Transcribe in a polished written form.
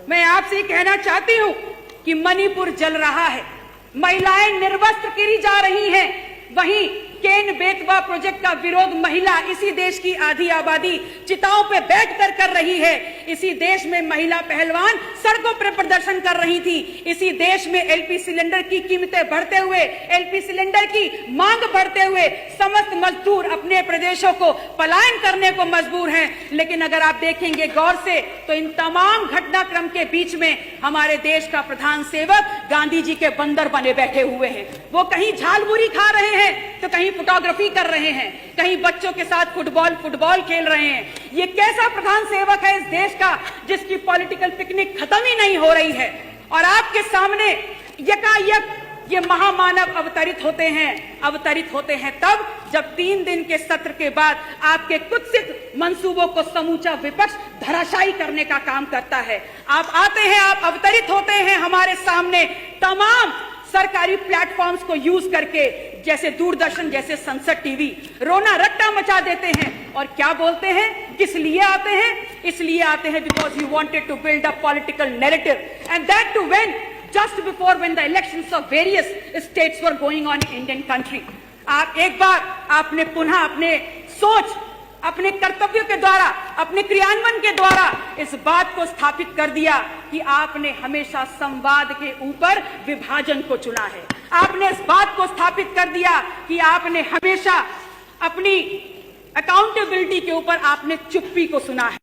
मैं आपसे ये कहना चाहती हूँ कि मणिपुर जल रहा है, महिलाएं निर्वस्त्र गिरी जा रही हैं, वहीं केन बेतवा प्रोजेक्ट का विरोध महिला इसी देश की आधी आबादी चिताओं पे बैठकर कर रही है। इसी देश में महिला पहलवान सड़कों पर प्रदर्शन कर रही थी। इसी देश में एलपी सिलेंडर की कीमतें बढ़ते हुए, एलपी सिलेंडर की मांग बढ़ते हुए समस्त मजदूर अपने प्रदेशों को पलायन करने को मजबूर हैं। लेकिन अगर आप देखेंगे गौर से तो इन तमाम घटनाक्रम के बीच में हमारे देश का प्रधान सेवक गांधी जी के बंदर बने बैठे हुए हैं। वो कहीं झालमुरी खा रहे हैं तो कहीं फोटोग्राफी कर रहे हैं, कहीं बच्चों के साथ फुटबॉल खेल रहे हैं। ये कैसा प्रधान सेवक है इस देश का जिसकी पॉलिटिकल पिकनिक खत्म ही नहीं हो रही है? और आपके सामने यकायक ये महामानव अवतरित होते हैं तब जब 3 दिन के सत्र के बाद आपके कुत्सित मंसूबों को समूचा विपक्ष धराशायी करने का काम करता है। आप आते हैं, आप अवतरित होते हैं हमारे सामने तमाम सरकारी प्लेटफॉर्म्स को यूज करके, जैसे दूरदर्शन, जैसे संसद टीवी, रोना रट्टा मचा देते हैं। और क्या बोलते हैं? किस लिए आते हैं? इसलिए आते हैं because you wanted to build a political narrative and that too when just before when the elections of various states were going on in Indian country। आप एक बार आपने पुनः अपने सोच, अपने कर्तव्यों के द्वारा, अपने क्रियान्वयन के द्वारा इस बात को स्थापित कर दिया कि आपने हमेशा संवाद के ऊपर विभाजन को चुना है। आपने इस बात को स्थापित कर दिया कि आपने हमेशा अपनी अकाउंटेबिलिटी के ऊपर आपने चुप्पी को सुना है।